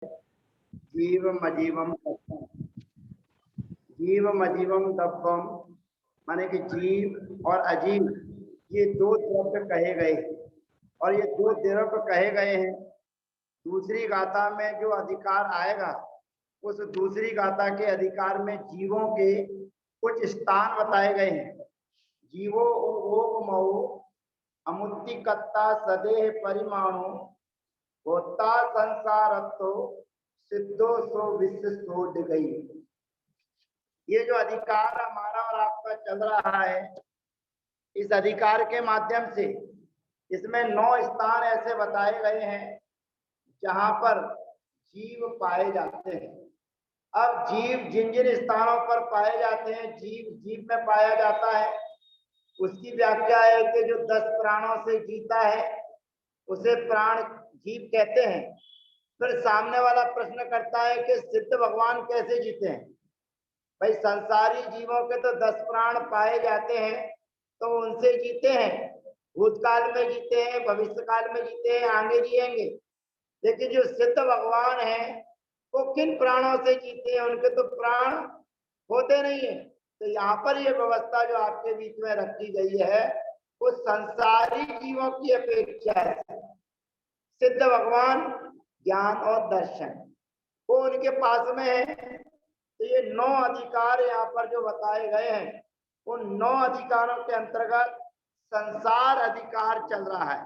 जीवम अजीवम दब्बम। जीवम अजीवम दब्बम माने कि जीव और अजीव ये दो द्रव्य कहे गए और ये दो द्रव्य कहे गए हैं। दूसरी गाथा में जो अधिकार आएगा उस दूसरी गाथा के अधिकार में जीवों के कुछ स्थान बताए गए हैं। जीवो ओगमो अमुत्तिकत्ता सदेह परिमाणु होता संसारत्तो सिद्धो सो विशिष्टो गई। ये जो अधिकार हमारा और आपका चल रहा है, इस अधिकार के माध्यम से इसमें 9 स्थान ऐसे बताए गए हैं जहां पर जीव पाए जाते हैं। अब जीव जिन जिन स्थानों पर पाए जाते हैं, जीव जीव में पाया जाता है, उसकी व्याख्या है कि जो 10 प्राणों से जीता है उसे प्राण जीव कहते हैं। फिर सामने वाला प्रश्न करता है कि सिद्ध भगवान कैसे जीते हैं। भाई संसारी जीवों के तो 10 प्राण पाए जाते हैं तो उनसे जीते हैं, भूतकाल में जीते हैं, भविष्य काल में जीते हैं, आगे जिएंगे। लेकिन जो सिद्ध भगवान है वो किन प्राणों से जीते हैं, उनके तो प्राण होते नहीं है। तो यहाँ पर ये व्यवस्था जो आपके बीच में रखी गई है वो संसारी जीवों की अपेक्षा है। सिद्ध भगवान ज्ञान और दर्शन वो उनके पास में है। तो ये 9 अधिकार यहाँ पर जो बताए गए हैं उन 9 अधिकारों के अंतर्गत संसार अधिकार चल रहा है।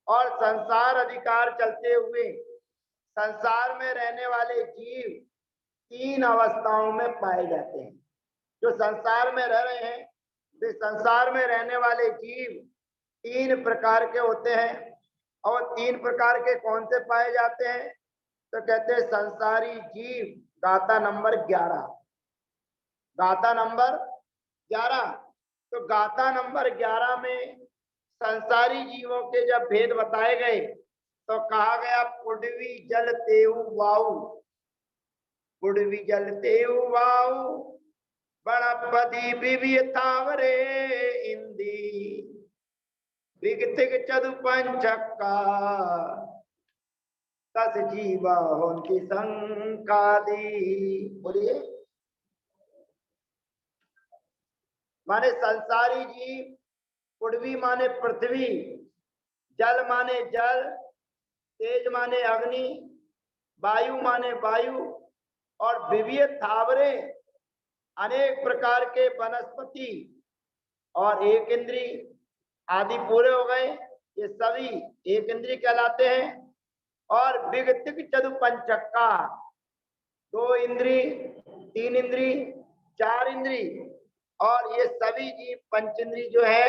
और संसार अधिकार चलते हुए संसार में रहने वाले जीव 3 अवस्थाओं में पाए जाते हैं। जो संसार में रह रहे हैं वे संसार में रहने वाले जीव 3 प्रकार के होते हैं। और 3 प्रकार के कौन से पाए जाते हैं तो कहते हैं संसारी जीव गाथा नंबर 11। गाथा नंबर 11। तो गाथा नंबर 11 में संसारी जीवों के जब भेद बताए गए तो कहा गया पुडवी जल तेऊ वाऊ। पुडवी जल तेऊ वाऊ बड़पदी बिबी थावरे इंदी विगतिक चदु पंचक्का तस जीवा होंती संकादी। बोलिए। माने संसारी जीव, पुडवी माने पृथ्वी, जल माने जल, तेज माने अग्नि, वायु माने वायु और विविध थावरे अनेक प्रकार के वनस्पति और एक इंद्री आदि पूरे हो गए। ये सभी एक इंद्री कहलाते हैं। और विगतिक चतु पंचक्का 2 इंद्री, 3 इंद्री, 4 इंद्री और ये सभी जीव पंचेंद्री जो है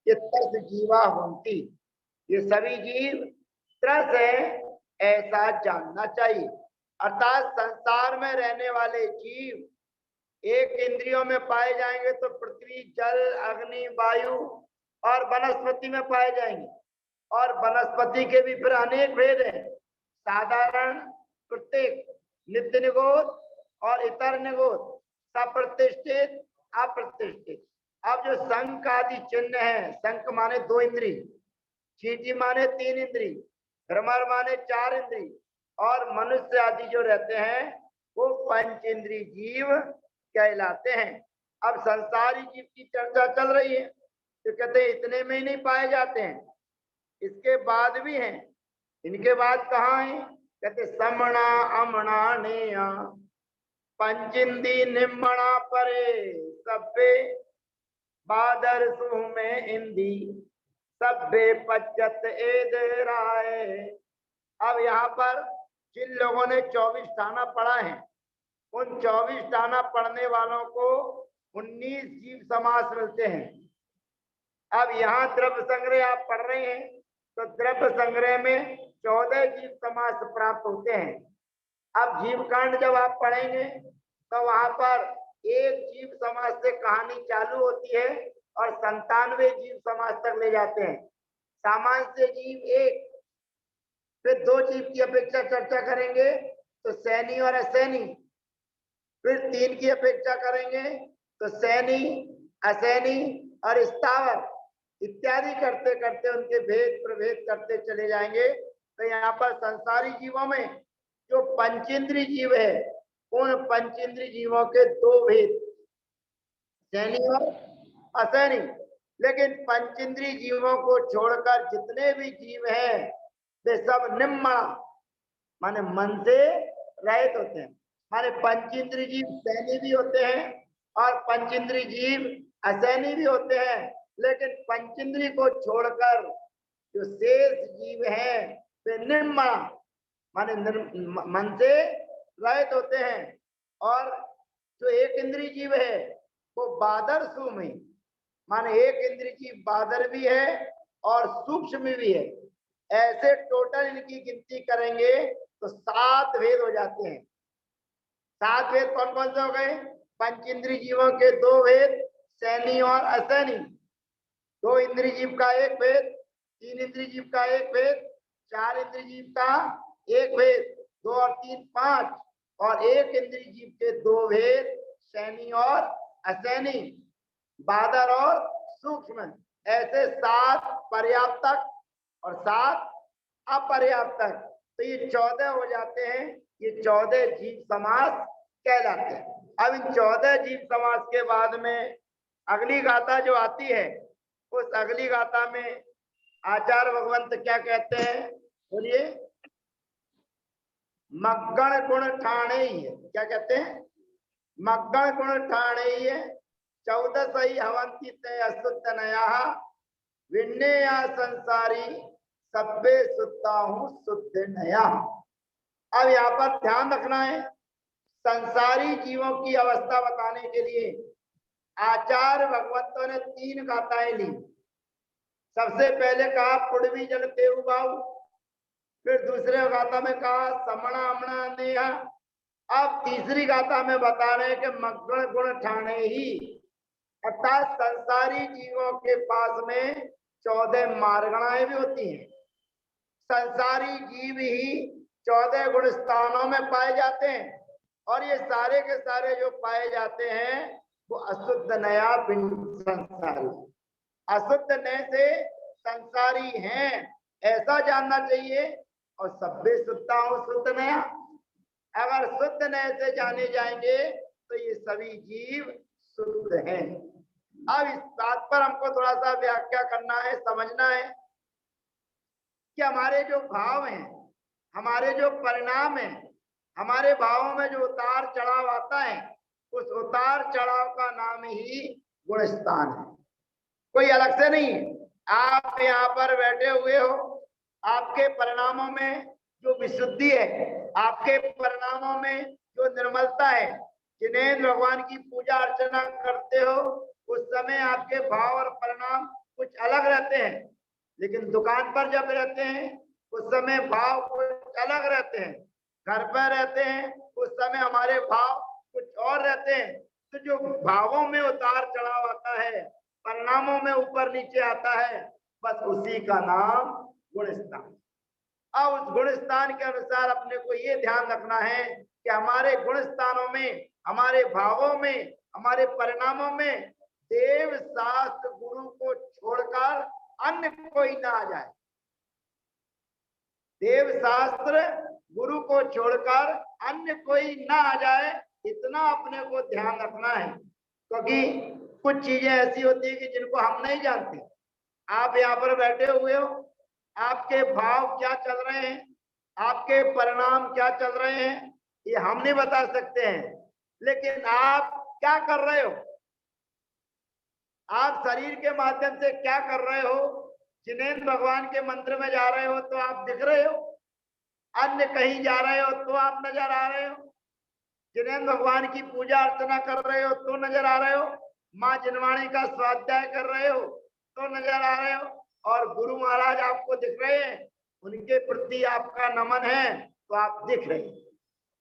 ये तरस जीवा होती। ये सभी जीव तरस है ऐसा जानना चाहिए। अर्थात संसार में रहने वाले जीव एक इंद्रियों में पाए जाएंगे तो पृथ्वी, जल, अग्नि, वायु और वनस्पति में पाए जाएंगे। और वनस्पति के भी फिर अनेक भेद हैं, साधारण, प्रत्येक, नित्य निगोद और इतर निगोद, सप्रतिष्ठित, अप्रतिष्ठित। अब जो शंख आदि चिन्ह है, शंख माने 2 इंद्री, चींटी माने 3 इंद्री, भ्रमर माने 4 इंद्री और मनुष्य आदि जो रहते हैं वो पंच इंद्री जीव कहलाते हैं। अब संसारी जीव की चर्चा चल रही है तो कहते हैं इतने में ही नहीं पाए जाते हैं, इसके बाद भी हैं। इनके बाद कहाँ है कहते समणा अमणा नेया पंचिंदी निम्मणा परे सभ्य बादर सुह में इंदी सभ्य पच्चत एदराए। अब यहाँ पर जिन लोगों ने 24 टाना पढ़ा है उन 24 टाना पढ़ने वालों को 19 जीव समास मिलते हैं। अब यहाँ द्रव्य संग्रह आप पढ़ रहे हैं तो द्रव्य संग्रह में 14 जीव समास प्राप्त होते हैं। अब जीव कांड जब आप पढ़ेंगे तो वहां पर एक जीव समास से कहानी चालू होती है और 97 जीव समास तक ले जाते हैं। सामान्य से जीव एक, फिर 2 जीव की अपेक्षा चर्चा करेंगे तो सैनी और असैनी, फिर 3 की अपेक्षा करेंगे तो सैनी, असैनी और स्थावर इत्यादि करते करते उनके भेद प्रभेद करते चले जाएंगे। तो यहाँ पर संसारी जीवों में जो पंचेंद्रीय जीव है उन पंचेंद्रीय जीवों के दो भेद, सैनी और असैनी। लेकिन पंचेंद्रीय जीवों को छोड़कर जितने भी जीव हैं वे सब निम्न माने मन से रहित होते हैं। माने पंचेंद्रीय जीव सैनी भी होते हैं और पंचेंद्रीय जीव असैनी भी होते हैं, लेकिन पंचेंद्रीय को छोड़कर जो शेष जीव हैं वे निम्न माने मन से रहित होते हैं। और जो एक इंद्रिय जीव है वो बादर सूक्ष्म माने एक इंद्रिय जीव बादर भी है और सूक्ष्म भी है। ऐसे टोटल इनकी गिनती करेंगे तो 7 भेद हो जाते हैं। 7 भेद कौन कौन से हो गए? पंचेंद्रिय जीवों के 2 भेद, सैनी और असैनी। 2 इंद्रिय जीव का 1 भेद, 3 इंद्रिय जीव का 1 भेद, 4 इंद्रिय जीव का 1 भेद, 2 और 3 5, और 1 इंद्रिय जीव के 2 भेद, सैनी और असैनी, बादर और सूक्ष्म। ऐसे 7 पर्याप्तक और 7 अपर्याप्तक, तो ये 14 हो जाते हैं। ये 14 जीव समास कहलाते हैं। अब इन 14 जीव समास के बाद में अगली गाथा जो आती है, उस अगली गाथा में आचार्य भगवंत क्या कहते हैं? बोलिए। मग्गण गुण ठाणे ही है। क्या कहते हैं? मग्गण गुण ठाणे ही है। 14 सही हवंती ते असुत नया विन्या संसारी सब्बे सुत्ता हूं शुद्ध नया। अब यहाँ पर ध्यान रखना है, संसारी जीवों की अवस्था बताने के लिए आचार्य भगवंतों ने 3 गाथाएं ली। सबसे पहले कहा पुड़वी जल तेऊ बाऊ, फिर दूसरे गाथा में कहा समणा अमणा नेहा, अब तीसरी गाथा में बता रहे हैं कि मग्गण गुण ठाणे ही, अर्थात संसारी जीवों के पास में 14 मार्गणाएं भी होती हैं। संसारी जीव ही 14 गुण स्थानों में पाए जाते हैं, और ये सारे के सारे जो पाए जाते हैं वो अशुद्ध नया संसारी, अशुद्ध नय से संसारी हैं ऐसा जानना चाहिए। और सभ्य शुद्धता हो शुद्ध नया, अगर शुद्ध नय से जाने जाएंगे तो ये सभी जीव शुद्ध हैं। अब इस बात पर हमको थोड़ा सा व्याख्या करना है, समझना है कि हमारे जो भाव हैं, हमारे जो परिणाम हैं, हमारे भावों में जो उतार चढ़ाव आता है, उस उतार चढ़ाव का नाम ही गुणस्थान है, कोई अलग से नहीं है। आप यहाँ पर बैठे हुए हो, आपके परिणामों में जो विशुद्धि है, आपके परिणामों में जो निर्मलता है, जिनेंद्र भगवान की पूजा अर्चना करते हो उस समय आपके भाव और परिणाम कुछ अलग रहते हैं, लेकिन दुकान पर जब रहते हैं उस समय भाव कुछ अलग रहते हैं, घर पर रहते हैं उस समय हमारे भाव कुछ और रहते हैं। तो जो भावों में उतार चढ़ाव आता है, परिणामों में ऊपर नीचे आता है, बस उसी का नाम गुणस्थान। अब उस गुणस्थान के अनुसार अपने को ये ध्यान रखना है कि हमारे गुणस्थानों में, हमारे भावों में, हमारे परिणामों में देव शास्त्र गुरु को छोड़कर अन्य कोई ना आ जाए। देव शास्त्र गुरु को छोड़कर अन्य कोई ना आ जाए, इतना अपने को ध्यान रखना है। क्योंकि कुछ चीजें ऐसी होती है कि जिनको हम नहीं जानते। आप यहाँ पर बैठे हुए हो, आपके भाव क्या चल रहे हैं, आपके परिणाम क्या चल रहे हैं, ये हम नहीं बता सकते हैं, लेकिन आप क्या कर रहे हो, आप शरीर के माध्यम से क्या कर रहे हो। जिनेंद्र भगवान के मंदिर में जा रहे हो तो आप दिख रहे हो, अन्य कहीं जा रहे हो तो आप नजर आ रहे हो, जिनेंद्र भगवान की पूजा अर्चना कर रहे हो तो नजर आ रहे हो, माँ जिनवाणी का स्वाध्याय कर रहे हो तो नजर आ रहे हो, और गुरु महाराज आपको दिख रहे हैं, उनके प्रति आपका नमन है तो आप दिख रहे हैं।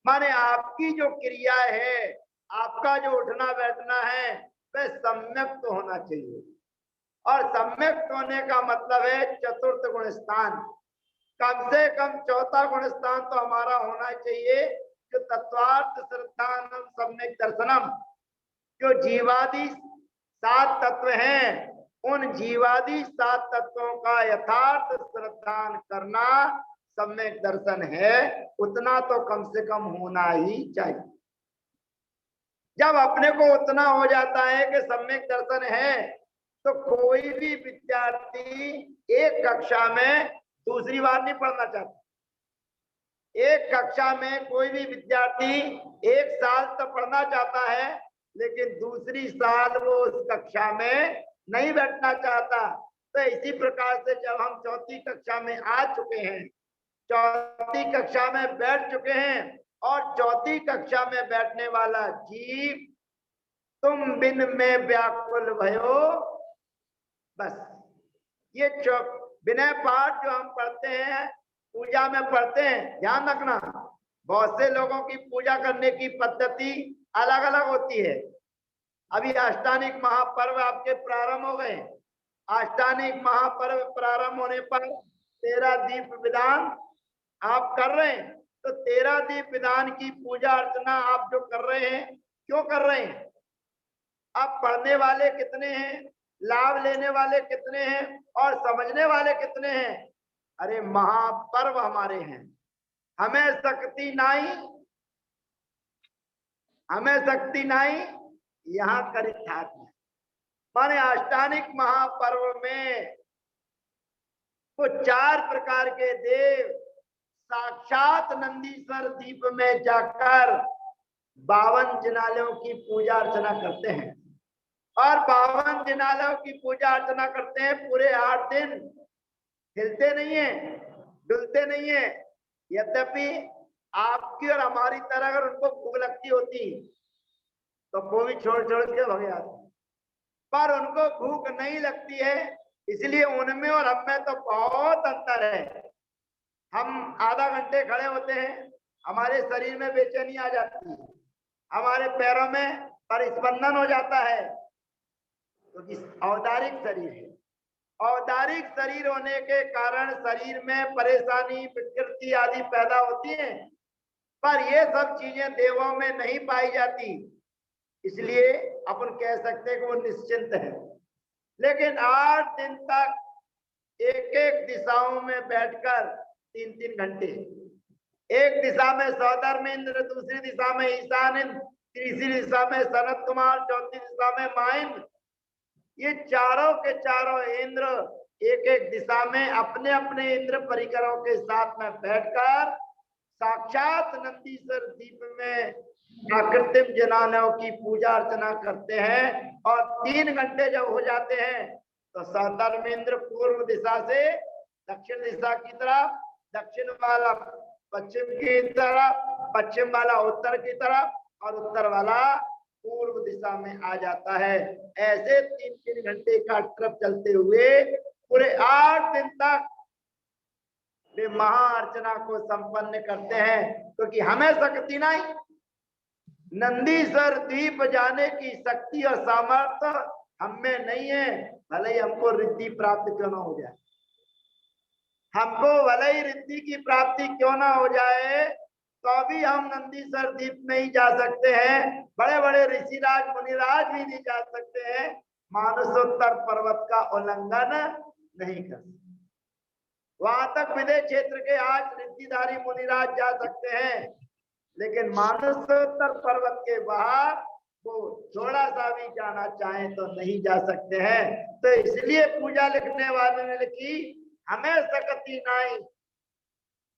माने आपकी जो क्रिया है, आपका जो उठना बैठना है वह सम्यक तो होना चाहिए, और सम्यक होने का मतलब है चतुर्थ गुणस्थान, कम से कम चौथा गुणस्थान तो हमारा होना चाहिए, जो तत्वार्थ श्रद्धानंद सम्यक दर्शनम, जो जीवादि 7 तत्व हैं उन जीवादि 7 तत्वों का यथार्थ श्रद्धान करना सम्यक दर्शन है उतना तो कम से कम होना ही चाहिए। जब अपने को उतना हो जाता है कि सम्यक दर्शन है तो कोई भी विद्यार्थी एक कक्षा में दूसरी बार नहीं पढ़ना चाहता। एक कक्षा में कोई भी विद्यार्थी एक साल तो पढ़ना चाहता है लेकिन दूसरी साल वो उस कक्षा में नहीं बैठना चाहता। तो इसी प्रकार से जब हम चौथी कक्षा में आ चुके हैं, चौथी कक्षा में बैठ चुके हैं और चौथी कक्षा में बैठने वाला जीव तुम बिन में व्याकुल भयो, बस ये विनय पाठ जो हम पढ़ते हैं पूजा में पढ़ते हैं, ध्यान रखना बहुत से लोगों की पूजा करने की पद्धति अलग अलग होती है। अभी अष्टानिक महापर्व आपके प्रारंभ हो गए। अष्टानिक महापर्व प्रारंभ होने पर 13 दीप विधान आप कर रहे हैं। तो 13 दीप विधान की पूजा अर्चना आप जो कर रहे हैं, क्यों कर रहे हैं? अब पढ़ने वाले कितने हैं, लाभ लेने वाले कितने हैं और समझने वाले कितने हैं? अरे महापर्व हमारे हैं, हमें शक्ति नहीं, हमें शक्ति नहीं, यहाँ करी ठाक है। माने अष्टानिक महापर्व में तो 4 प्रकार के देव साक्षात नंदीश्वर दीप में जाकर 52 जिनालयों की पूजा अर्चना करते हैं और 52 जिनालयों की पूजा अर्चना करते हैं। पूरे 8 दिन हिलते नहीं है, डुलते नहीं है। यद्यपि आपकी और हमारी तरह अगर उनको भूख लगती होती तो वो भी छोड़ छोड़ के भाग जाते, पर उनको भूख नहीं लगती है, इसलिए उनमें और हम में तो बहुत अंतर है। हम आधा घंटे खड़े होते हैं, हमारे शरीर में बेचैनी आ जाती है, हमारे पैरों में परिस्पंदन हो जाता है, क्योंकि औदारिक शरीर है। औदारिक शरीर होने के कारण शरीर में परेशानी, विकृति आदि पैदा होती है, पर ये सब चीजें देवों में नहीं पाई जाती, इसलिए अपन कह सकते हैं कि वो निश्चिंत है। लेकिन 8 दिन तक एक एक दिशाओं में बैठकर 3-3 घंटे, एक दिशा में सौधर्मेंद्र, दूसरी दिशा में ईशान, तीसरी दिशा में सनत कुमार, चौथी दिशा में माइंद्र, ये चारों के चारों इंद्र एक एक दिशा में अपने अपने इंद्र परिकरों के साथ में बैठकर साक्षात नंदीश्वर दीप में प्राकृतिक जनानों की पूजा अर्चना करते हैं। और 3 घंटे जब हो जाते हैं तो सौधर्मेंद्र पूर्व दिशा से दक्षिण दिशा की तरफ, दक्षिण वाला पश्चिम की तरफ, पश्चिम वाला उत्तर की तरफ और उत्तर वाला पूर्व दिशा में आ जाता है। ऐसे 3-3 घंटे का ट्रिप चलते हुए पूरे 8 दिन तक वे महाअर्चना को संपन्न करते हैं, क्योंकि हमें शक्ति नहीं, नंदीश्वर दीप जाने की शक्ति और सामर्थ्य हमें नहीं है। भले ही हमको रिद्धि प्राप्त क्यों ना हो जाए, हमको भले ही रिद्धि की प्राप्ति क्यों ना हो जाए, तो भी हम नंदीश्वर दीप नहीं जा सकते हैं। बड़े बड़े ऋषिराज मुनिराज भी नहीं जा सकते हैं, मानसोत्तर पर्वत का उल्लंघन नहीं कर सकते। वहां तक विदेश क्षेत्र के आज रिद्धिधारी मुनिराज जा सकते हैं, लेकिन मानसोत्तर पर्वत के बाहर वो थोड़ा सा भी जाना चाहे तो नहीं जा सकते हैं। तो इसलिए पूजा लिखने वाले ने लिखी, हमें शक्ति नहीं,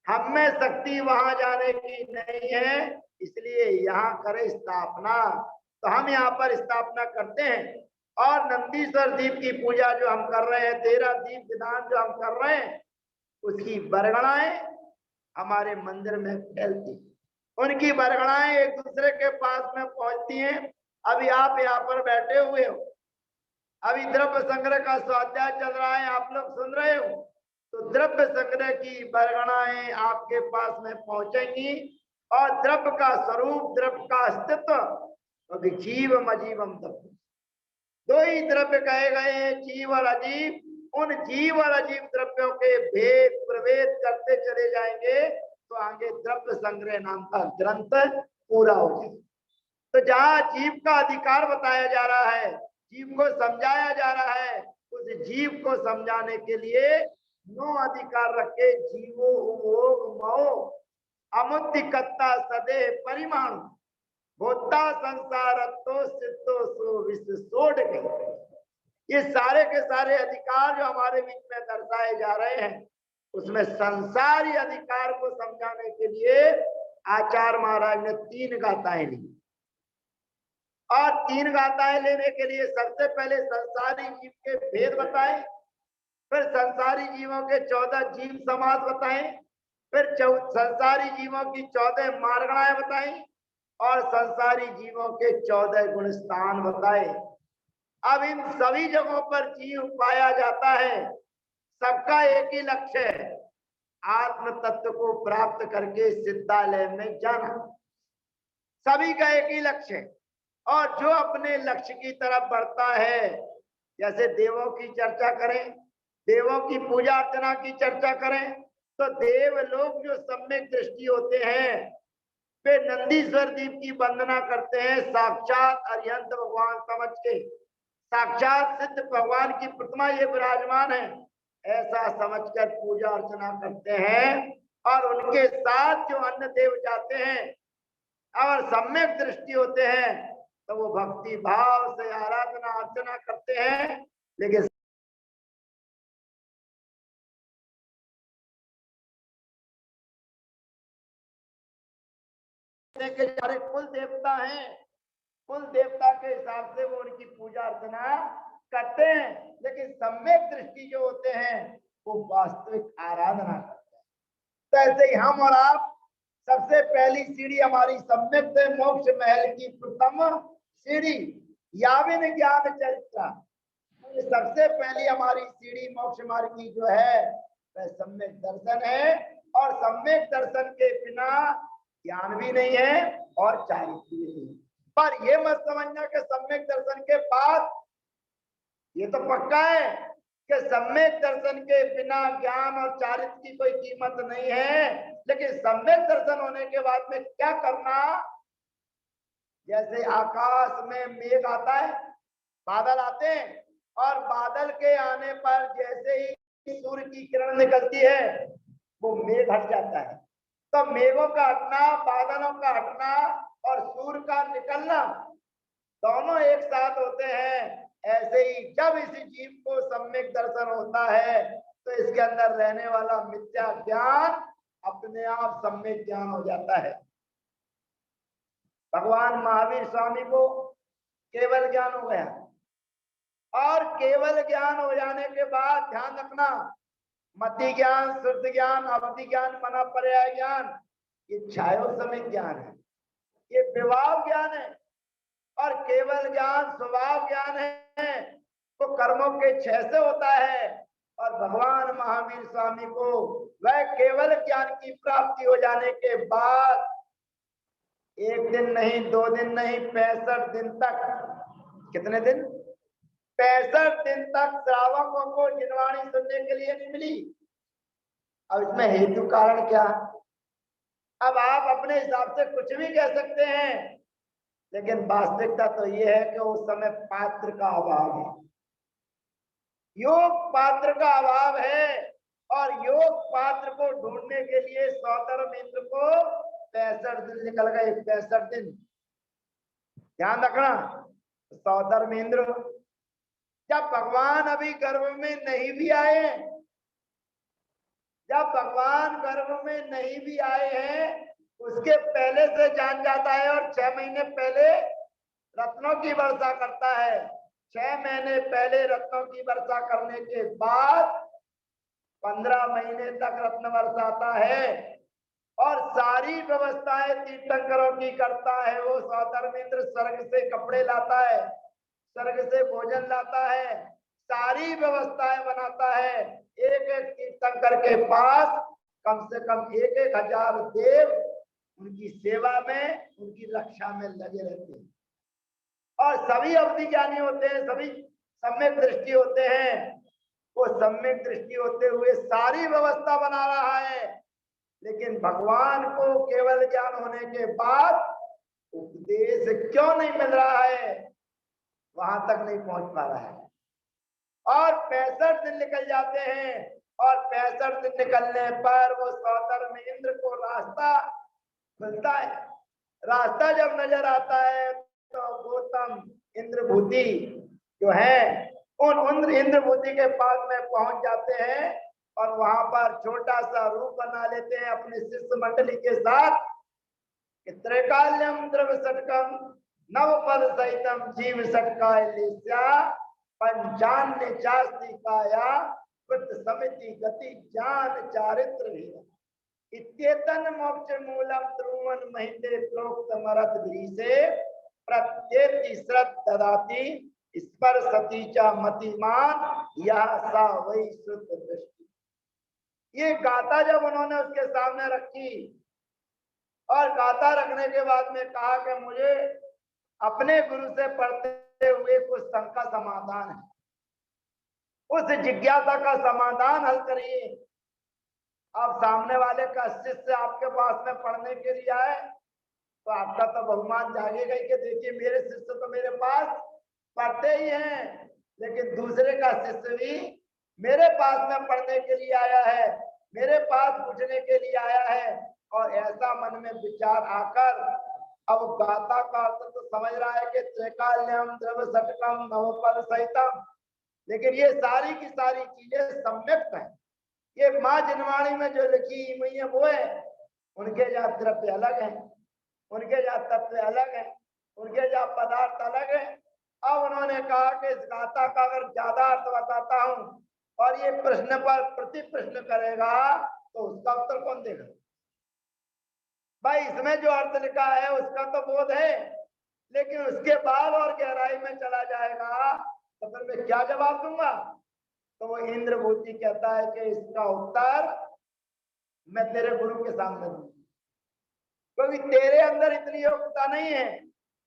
हमें शक्ति वहां जाने की नहीं है, इसलिए यहाँ करे स्थापना। तो हम यहाँ पर स्थापना करते हैं और नंदीश्वर दीप की पूजा जो हम कर रहे हैं, 13 दीप विधान जो हम कर रहे हैं, उसकी बरगणाएं हमारे मंदिर में फैलती, उनकी बरगणाएं एक दूसरे के पास में पहुंचती हैं। अभी आप यहाँ पर बैठे हुए हो, अभी द्रव्य संग्रह का स्वाध्याय चल रहा है, आप लोग सुन रहे हो, तो द्रव्य संग्रह की बरगणाएं आपके पास में पहुंचेंगी और द्रव्य का स्वरूप, द्रव्य का अस्तित्व, क्योंकि जीवम अजीवम तत्व, 2 ही द्रव्य कहे गए हैं, जीव और अजीव। उन जीव और अजीव द्रव्यों के भेद प्रवेद करते चले जाएंगे तो आगे द्रव्य संग्रह नाम का ग्रंथ पूरा हो जाएगा। तो जहाँ जीव का अधिकार बताया जा रहा है, जीव को समझाया जा रहा है, उस जीव को समझाने के लिए नो अधिकार रखे जीवो उपभोग मोह अमुत्तिकत्ता सदे परिमाण भूता संसार तो सिद्धो सो विश्व सोड गए। ये सारे के सारे अधिकार जो हमारे बीच में दर्शाए जा रहे हैं, उसमें संसारी अधिकार को समझाने के लिए आचार्य महाराज ने 3 गाथाएं ली। और 3 गाथाएं लेने के लिए सबसे पहले संसारी जीव के भेद बताए, फिर संसारी जीवों के 14 जीव समास बताए, फिर संसारी जीवों की 14 मार्गणाएं बताई और संसारी जीवों के 14 गुण स्थान बताए। अब इन सभी जगहों पर जीव पाया जाता है, सबका एक ही लक्ष्य है, आत्म तत्व को प्राप्त करके सिद्धालय में जाना। सभी का एक ही लक्ष्य है। और जो अपने लक्ष्य की तरफ बढ़ता है, जैसे देवों की चर्चा करें, देवों की पूजा अर्चना की चर्चा करें, तो देव लोग जो सम्यक दृष्टि होते हैं वे नंदीश्वर देव की वंदना करते हैं, साक्षात अरिहंत भगवान समझ के, साक्षात सिद्ध भगवान की प्रतिमा ये विराजमान है ऐसा समझकर पूजा अर्चना करते हैं। और उनके साथ जो अन्य देव जाते हैं और सम्यक दृष्टि होते हैं तो वो भक्ति भाव से आराधना अर्चना करते हैं। लेकिन के सारे कुल देवता हैं, कुल देवता के हिसाब से वो उनकी पूजा अर्चना करते हैं, लेकिन सम्यक दृष्टि जो होते हैं वो वास्तविक आराधना करते हैं। तो ऐसे ही हम और आप सबसे पहली सीढ़ी हमारी सम्यक मोक्ष महल की प्रथम सीढ़ी याविन ज्ञान चरित्र, सबसे पहली हमारी सीढ़ी मोक्ष मार्ग की जो है वह सम्यक दर्शन है। और सम्यक दर्शन के बिना ज्ञान भी नहीं है और चारित्र भी नहीं। पर ये मत समझना कि सम्यक दर्शन के बाद, ये तो पक्का है कि सम्यक दर्शन के बिना ज्ञान और चारित्र की कोई कीमत नहीं है, लेकिन सम्यक दर्शन होने के बाद में क्या करना। जैसे आकाश में मेघ आता है, बादल आते हैं, और बादल के आने पर जैसे ही सूर्य की किरण निकलती है वो मेघ हट जाता है। तो मेघों का हटना, बादलों का हटना और सूर्य का निकलना दोनों एक साथ होते हैं। ऐसे ही जब इसी जीव को सम्यक दर्शन होता है तो इसके अंदर रहने वाला मिथ्या ज्ञान अपने आप सम्यक ज्ञान हो जाता है। भगवान महावीर स्वामी को केवल ज्ञान हो गया, और केवल ज्ञान हो जाने के बाद ध्यान रखना, मति ज्ञान, शुद्ध ज्ञान, अवधि ज्ञान, मना पर्याय ज्ञान, ये छायो समय ज्ञान है, ये विभाव ज्ञान है। और केवल ज्ञान स्वभाव ज्ञान है, तो कर्मों के क्षय से होता है। और भगवान महावीर स्वामी को वह केवल ज्ञान की प्राप्ति हो जाने के बाद 1 दिन नहीं, 2 दिन नहीं, 65 दिन तक, कितने दिन, 65 दिन तक श्रावकों को जिनवाणी सुनने के लिए नहीं मिली। अब इसमें हेतु कारण क्या। अब आप अपने हिसाब से कुछ भी कह सकते हैं, लेकिन वास्तविकता तो यह है कि उस समय पात्र का अभाव है, योग पात्र का अभाव है। और योग पात्र को ढूंढने के लिए सौधर्म इंद्र को 65 दिन निकल गए, 65 दिन। ध्यान रखना, सौधर्म इंद्र जब भगवान अभी गर्भ में नहीं भी आए, जब भगवान गर्भ में नहीं भी आए हैं उसके पहले से जान जाता है, और 6 महीने पहले रत्नों की वर्षा करता है। 6 महीने पहले रत्नों की वर्षा करने के बाद 15 महीने तक रत्न बरसाता है, और सारी व्यवस्थाएं तीर्थंकरों की करता है। वो सौधर्मेंद्र स्वर्ग से कपड़े लाता है, स्वर्ग से भोजन लाता है, सारी व्यवस्थाएं बनाता है। एक एक तीर्थंकर के पास कम से कम 1,000 देव उनकी सेवा में, उनकी रक्षा में लगे रहते हैं। और सभी अवधि ज्ञानी होते हैं, सभी सम्यक दृष्टि होते हैं। वो सम्यक दृष्टि होते हुए सारी व्यवस्था बना रहा है, लेकिन भगवान को केवल ज्ञान होने के बाद उपदेश क्यों नहीं मिल रहा है, वहां तक नहीं पहुंच पा रहा है। और 65 दिन निकल जाते हैं, और 65 दिन निकलने पर वो सौधर्म इंद्र को रास्ता मिलता है। रास्ता जब नजर आता है तो गौतम इंद्रभूति जो है उन इंद्रभूति के पास में पहुंच जाते हैं और वहां पर छोटा सा रूप बना लेते हैं अपने शिष्य मंडली के साथ। त्रैकाल्यम द्रव सटकम नवपद सहितम जीव सटका पंचान्य चास्ति काया समिति गति ज्ञान चारित्र इत्येतन मोक्ष मूलम त्रुवन महिते प्रोक्त मरत से प्रत्येति श्रद्धा ददाति स्पर्शति च मतिमान यह सा वही शुद्ध दृष्टि। ये गाथा जब उन्होंने उसके सामने रखी और गाथा रखने के बाद में कहा कि मुझे अपने गुरु से पढ़ते हुए कुछ शंका समाधान है, उस जिज्ञासा का समाधान हल करिए। अब सामने वाले का शिष्य आपके पास में पढ़ने के लिए आए तो आपका तो बहुमान जागेगा कि देखिए मेरे शिष्य तो मेरे पास पढ़ते ही हैं, लेकिन दूसरे का शिष्य भी मेरे पास में पढ़ने के लिए आया है, मेरे पास पूछने के लिए आया है। और ऐसा मन में विचार आकर अब गाथा का अर्थ तो समझ रहा है कि त्रैकाल्यम द्रव सटकम नवपद सहितम, लेकिन ये सारी की सारी चीजें सम्यक है। ये माँ जिनवाणी में जो लिखी हुई है वो है, उनके जहाँ द्रव्य अलग है, उनके जहाँ तत्व अलग है, उनके जहाँ पदार्थ अलग है। अब उन्होंने कहा कि इस गाथा का अगर ज्यादा अर्थ बताता हूं और ये प्रश्न पर प्रति प्रश्न करेगा तो उसका उत्तर कौन देगा? भाई इसमें जो अर्थ लिखा है उसका तो बोध है, लेकिन उसके बाद और गहराई में चला जाएगा तो फिर मैं क्या जवाब दूंगा? तो वो इंद्रभूति कहता है कि इसका उत्तर मैं तेरे गुरु के सामने दूंगा, क्योंकि तेरे अंदर इतनी योग्यता नहीं है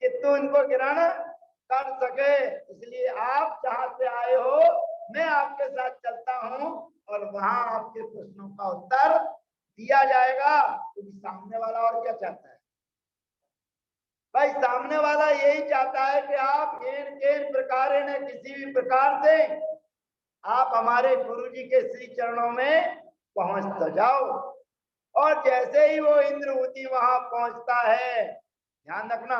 कि तू इनको ग्रहण कर सके। इसलिए आप जहां से आए हो मैं आपके साथ चलता हूं और वहां आपके प्रश्नों का उत्तर दिया जाएगा। क्योंकि सामने वाला और क्या चाहता है भाई? सामने वाला यही चाहता है कि आप इन प्रकार ने किसी भी प्रकार से आप हमारे गुरु जी के श्री चरणों में पहुंच तो जाओ। और जैसे ही वो इंद्रभूति वहां पहुंचता है, ध्यान रखना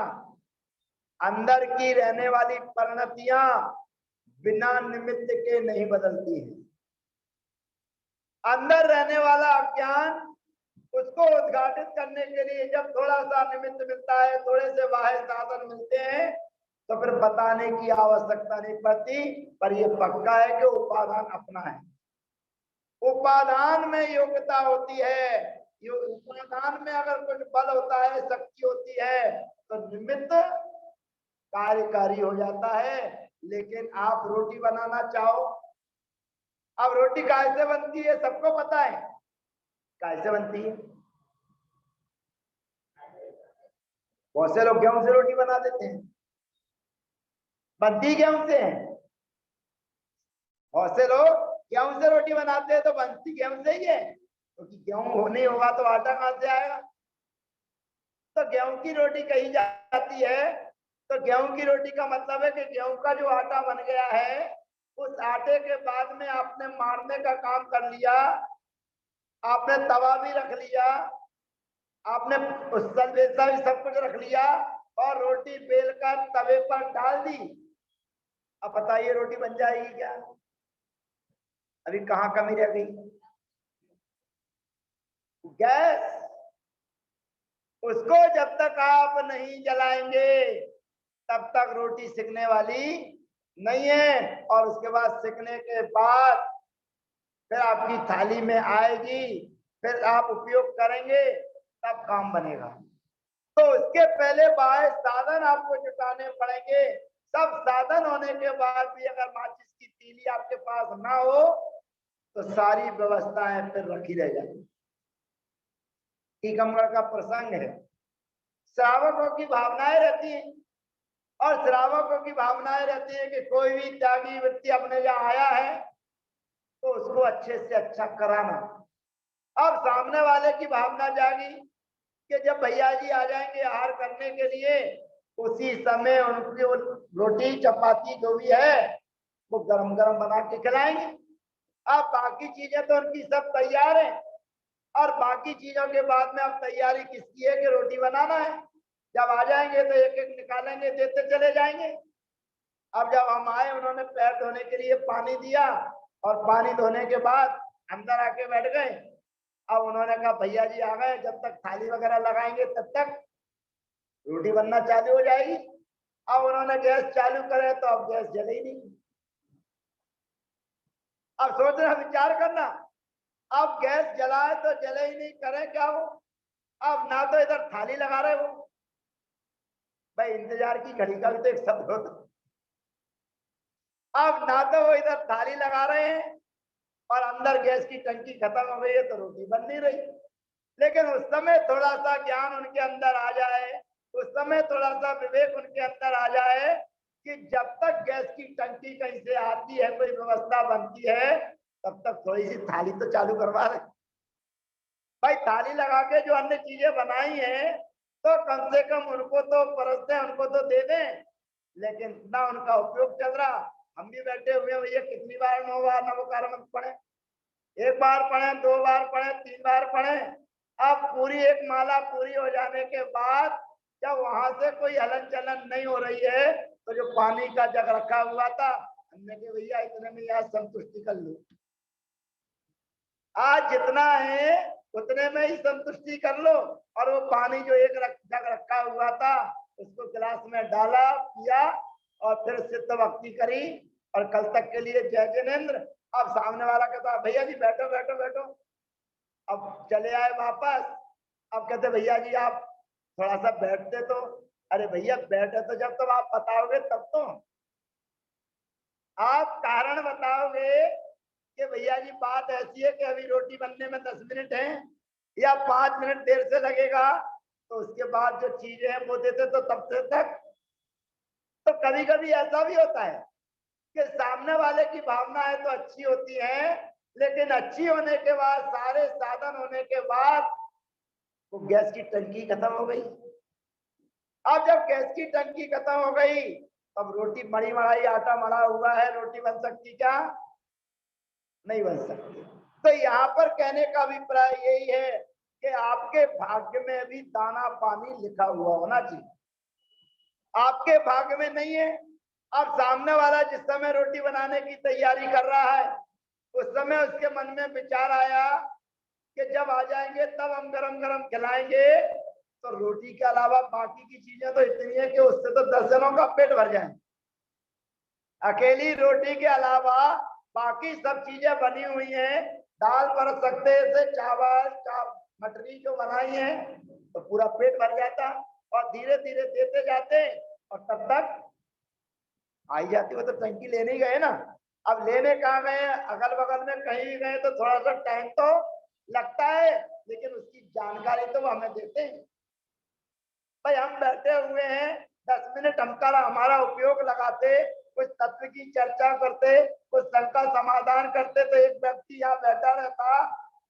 अंदर की रहने वाली परिणतियां बिना निमित्त के नहीं बदलती है। अंदर रहने वाला अज्ञान उसको उद्घाटित करने के लिए जब थोड़ा सा निमित्त मिलता है, थोड़े से बाह्य साधन मिलते हैं तो फिर बताने की आवश्यकता नहीं पड़ती। पर यह पक्का है कि उपादान अपना है। उपादान में योग्यता होती है, उपादान में अगर कुछ बल होता है, शक्ति होती है तो निमित्त कार्यकारी हो जाता है। लेकिन आप रोटी बनाना चाहो, अब रोटी कैसे बनती है सबको पता है, कैसे बनती है? बहुत से लोग गेहूं से रोटी बना देते हैं, बनती गेहूं से है। बहुत से लोग गेहूं से रोटी बनाते हैं तो बनती गेहूं से ही है, क्योंकि गेहूं नहीं होगा तो आटा कहां से आएगा? तो गेहूं की रोटी कही जाती है तो गेहूं की रोटी का मतलब है कि गेहूं का जो आटा बन गया है उस आटे के बाद में आपने मारने का काम कर लिया, आपने तवा भी रख लिया, आपने बेलसा भी सब कुछ रख लिया और रोटी बेलकर तवे पर डाल दी। अब बताइए रोटी बन जाएगी क्या? अभी कहाँ कमी रह गई? गैस, उसको जब तक आप नहीं जलाएंगे तब तक रोटी सिकने वाली नहीं है। और उसके बाद सिकने के बाद फिर आपकी थाली में आएगी, फिर आप उपयोग करेंगे तब काम बनेगा। तो उसके पहले बाहर साधन आपको जुटाने पड़ेंगे। सब साधन होने के बाद भी अगर माचिस की तीली आपके पास ना हो तो सारी व्यवस्थाएं फिर रखी रह जाएंगी। टीकमगढ़ का प्रसंग है, श्रावकों की भावनाएं रहती हैं और श्रावकों की भावनाएं रहती है कि कोई भी त्यागी व्यक्ति अपने यहाँ आया है तो उसको अच्छे से अच्छा कराना। अब सामने वाले की भावना जागी कि जब भैया जी आ जाएंगे आहार करने के लिए उसी समय उनकी रोटी चपाती जो भी है वो गरम गरम बना के खिलाएंगे। अब बाकी चीजें तो उनकी सब तैयार है, और बाकी चीजों के बाद में अब तैयारी किसकी है कि रोटी बनाना है। जब आ जाएंगे तो एक एक निकालेंगे, देते चले जाएंगे। अब जब हम आए, उन्होंने पैर धोने के लिए पानी दिया, और पानी धोने के बाद अंदर आके बैठ गए। अब उन्होंने कहा भैया जी आ गए, जब तक थाली वगैरह लगाएंगे तब तक रोटी बनना चालू हो जाएगी। अब उन्होंने गैस चालू करे तो अब गैस जले ही नहीं। अब सोचना, विचार करना, अब गैस जलाए तो जले ही नहीं, करें क्या वो। अब ना तो इधर थाली लगा रहे हो, भाई इंतजार की घड़ी का भी तो एक शब्द होता। अब ना तो वो इधर थाली लगा रहे हैं, और अंदर गैस की टंकी खत्म हो गई है तो रोटी बन नहीं रही। लेकिन उस समय थोड़ा सा ज्ञान उनके अंदर आ जाए, उस समय थोड़ा सा विवेक उनके अंदर आ जाए कि जब तक गैस की टंकी कहीं से आती है, कोई व्यवस्था बनती है, तब तक थोड़ी सी थाली तो चालू करवा रहे। भाई थाली लगा के जो अन्य चीजें बनाई हैं, तो कम से कम उनको तो परसते, उनको तो दे दें। लेकिन ना उनका उपयोग चल रहा। हम भी बैठे हुए भैया, कितनी बार 9 बार नमोकार मंत्र पढ़े, एक बार पढ़े, 2 बार पढ़े, 3 बार पढ़े। अब पूरी एक माला पूरी हो जाने के बाद जब वहां से कोई हलन चलन नहीं हो रही है, तो जो पानी का जग रखा हुआ था, हमने कहा भैया इतने में आज संतुष्टि कर लो, आज जितना है उतने में ही संतुष्टि कर लो। और वो पानी जो एक जग रखा हुआ था, उसको गिलास में डाला, पिया, और फिर सिद्ध भक्ति करी, और कल तक के लिए जय जिनेन्द्र। अब सामने वाला कहता भैया जी बैठो बैठो बैठो। अब चले आए वापस। अब कहते भैया जी आप थोड़ा सा बैठते तो। अरे भैया बैठे तो जब तक आप बताओगे तब तो, आप कारण बताओगे कि भैया जी बात ऐसी है कि अभी रोटी बनने में 10 मिनट है या 5 मिनट देर से लगेगा, तो उसके बाद जो चीजें हैं वो देते तो तब से तक। तो कभी कभी ऐसा भी होता है कि सामने वाले की भावनाएं तो अच्छी होती हैं, लेकिन अच्छी होने के बाद, सारे साधन होने के बाद, वो गैस की टंकी खत्म हो गई। अब जब गैस की टंकी खत्म हो गई, अब रोटी मड़ी मड़ाई आटा मड़ा हुआ है, रोटी बन सकती क्या? नहीं बन सकती। तो यहाँ पर कहने का अभिप्राय यही है कि आपके भाग्य में भी दाना पानी लिखा हुआ होना चाहिए। आपके भाग्य में नहीं है। अब सामने वाला जिस समय रोटी बनाने की तैयारी कर रहा है, उस समय उसके मन में विचार आया कि जब आ जाएंगे तब हम गरम गरम खिलाएंगे, तो रोटी के अलावा बाकी की चीजें तो इतनी है कि उससे तो 10 जनों का पेट भर जाए। अकेली रोटी के अलावा बाकी सब चीजें बनी हुई हैं, दाल परस सकते से, चावल मटरी जो बनाई है, तो पूरा पेट भर जाता। और धीरे धीरे देते जाते, और तब तक आई जाती। वो तो टंकी लेने ही गए ना। अब लेने कहाँ गए, अगल बगल में कहीं भी गए तो थोड़ा सा टाइम तो लगता है, लेकिन उसकी जानकारी तो वो हमें देते हैं। भाई हम बैठे हुए हैं, 10 मिनट हमारा उपयोग लगाते, कुछ तत्व की चर्चा करते, कुछ शंका समाधान करते, तो एक व्यक्ति यहाँ बैठा रहता,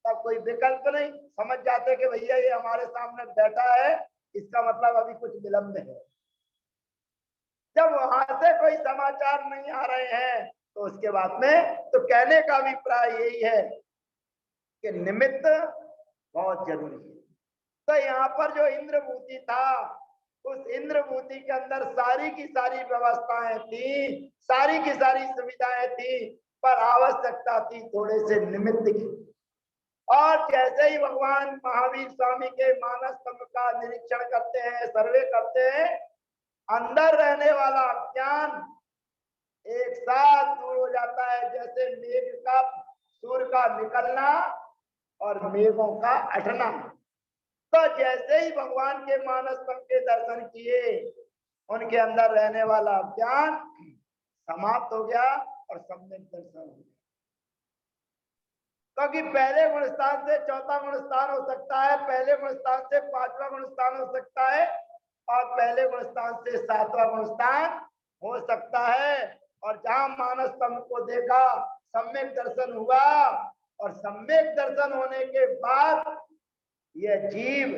तब कोई विकल्प नहीं, समझ जाते कि भैया ये हमारे सामने बैठा है, इसका मतलब अभी कुछ विलंब है। जब वहां से कोई समाचार नहीं आ रहे हैं, तो उसके बाद में तो कहने का अभिप्राय यही है कि निमित्त बहुत जरूरी है। तो यहाँ पर जो इंद्रभूति था, उस इंद्रभूति के अंदर सारी की सारी व्यवस्थाएं थी, सारी की सारी सुविधाएं थी, पर आवश्यकता थी थोड़े से निमित्त की। और जैसे ही भगवान महावीर स्वामी के मानस तंत्र का निरीक्षण करते हैं, सर्वे करते हैं, अंदर रहने वाला अज्ञान एक साथ दूर हो जाता है, जैसे मेघ का, सूर्य का निकलना और मेघों का हटना। तो जैसे ही भगवान के मानस तंत्र के दर्शन किए, उनके अंदर रहने वाला ज्ञान समाप्त हो गया और सम्यक दर्शन हो गया। क्योंकि पहले गुण स्थान से चौथा गुण स्थान हो सकता है, पहले गुण स्थान से पांचवा गुण स्थान हो सकता है, और पहले गुण स्थान से सातवां गुण स्थान हो सकता है। और जहां मानस तंत्र को देखा, सम्यक दर्शन हुआ, और सम्यक दर्शन होने के बाद यह जीव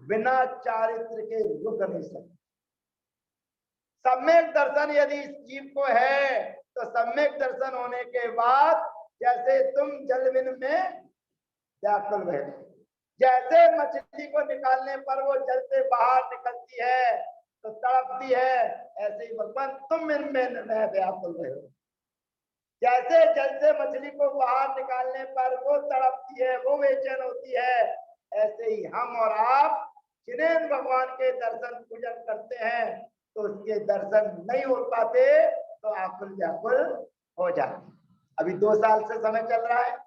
बिना चारित्र के रुक नहीं सकता। सम्यक दर्शन यदि इस जीव को है, तो सम्यक दर्शन होने के बाद जैसे तुम जलविन में व्याकुल भय। जैसे मछली को निकालने पर वो जल से बाहर निकलती है तो तड़पती है, ऐसे ही भगवान तुम इनमें व्याकुल भय। जैसे जल से मछली को बाहर निकालने पर वो तड़पती है, वो बेचैन होती है, ऐसे ही हम और आप जिन्हें भगवान के दर्शन पूजन करते हैं तो उसके दर्शन नहीं हो पाते तो आकुल व्याकुल हो जाते। अभी 2 साल से समय चल रहा है,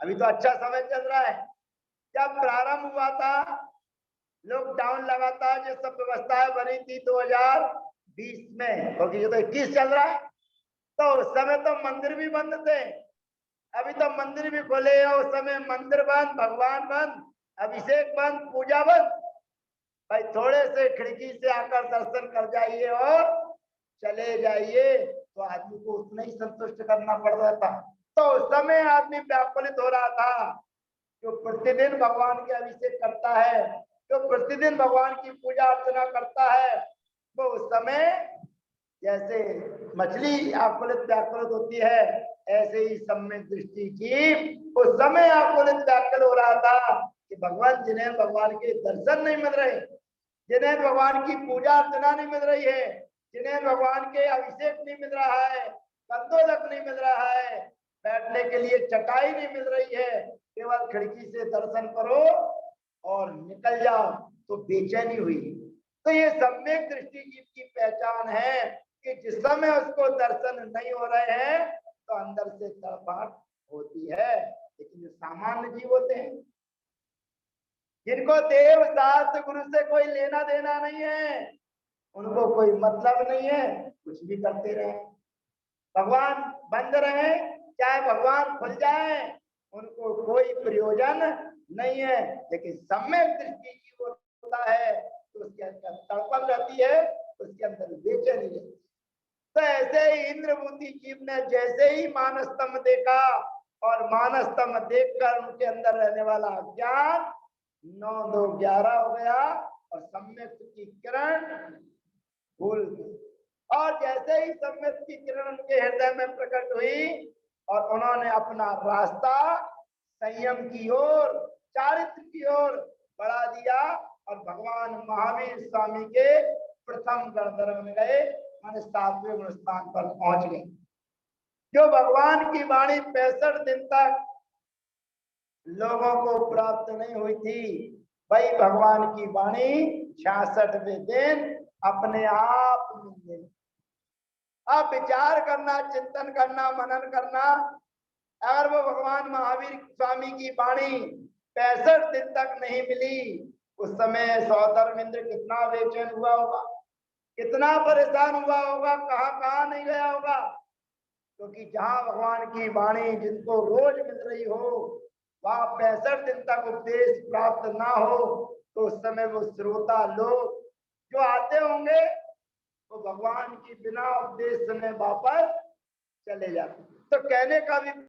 अभी तो अच्छा समय चल रहा है। जब प्रारंभ हुआ था लॉकडाउन लगा था, जो सब व्यवस्थाएं बनी थी 2020 में, क्योंकि ये तो 21 चल रहा है, तो उस समय तो मंदिर भी बंद थे। अभी तो मंदिर भी खोले हैं, उस समय मंदिर बंद, भगवान बंद, अभिषेक बंद, पूजा बंद। भाई थोड़े से खिड़की से आकर दर्शन कर जाइए और चले जाइए, तो आदमी को उतना ही संतुष्ट करना पड़ रहा था। तो उस समय आदमी व्याकुलित हो रहा था। जो प्रतिदिन भगवान के अभिषेक करता है, जो प्रतिदिन भगवान की पूजा अर्चना करता है, वो उस समय जैसे मछली आकुलित व्याकुलित होती है, ऐसे ही सम्यक दृष्टि जीव उस समय आकुलित व्याकुल हो रहा था कि भगवान जिन्हें भगवान के दर्शन नहीं मिल रहे, जिन्हें भगवान की पूजा अर्चना नहीं मिल रही है, जिन्हें भगवान के अभिषेक नहीं मिल रहा है, कंदोदक नहीं मिल रहा है, बैठने के लिए चटाई नहीं मिल रही है, केवल खिड़की से दर्शन करो और निकल जाओ, तो बेचैनी हुई। तो ये सम्यक दृष्टि जीव की पहचान है कि जिस समय उसको दर्शन नहीं हो रहे हैं तो अंदर से तड़पाहट होती है। लेकिन जो सामान्य जीव होते हैं, जिनको देव शास्त्र गुरु से कोई लेना देना नहीं है, उनको कोई मतलब नहीं है, कुछ भी करते रहे, भगवान बंद रहे चाहे भगवान खुल जाए, उनको कोई प्रयोजन नहीं है। लेकिन सम्यक दृष्टि जीव होता है तो उसके अंदर तड़पन रहती है, उसके अंदर बेचैनी रहती है। तो ऐसे ही इंद्रभूति जीव ने जैसे ही मानस्तम देखा और मानस्तम देखकर उनके अंदर रहने वाला ज्ञान 9 2 11 हो गया और सम्यक की किरण भूल गई। और जैसे ही सम्यक की किरण उनके हृदय में प्रकट हुई और उन्होंने अपना रास्ता संयम की ओर, चारित्र की ओर बढ़ा दिया और भगवान महावीर स्वामी के प्रथम गणधर्म में गए, मान 7वें गुण स्थान पर पहुंच गए। जो भगवान की वाणी 65 दिन तक लोगों को प्राप्त नहीं हुई थी, वही भगवान की वाणी 66वें दिन अपने आप मिल गई। अब विचार करना, चिंतन करना, मनन करना, अगर वो भगवान महावीर स्वामी की वाणी 65 दिन तक नहीं मिली, उस समय सौधर्मेंद्र कितना बेचैन हुआ होगा, कितना परेशान हुआ होगा, कहां कहां नहीं गया होगा। क्योंकि जहां भगवान की वाणी जिनको रोज मिल रही हो, वहां 65 दिन तक उपदेश प्राप्त ना हो, तो उस समय वो श्रोता लोग जो आते होंगे वो भगवान की बिना उपदेश सुने वापस चले जाते। तो कहने का भी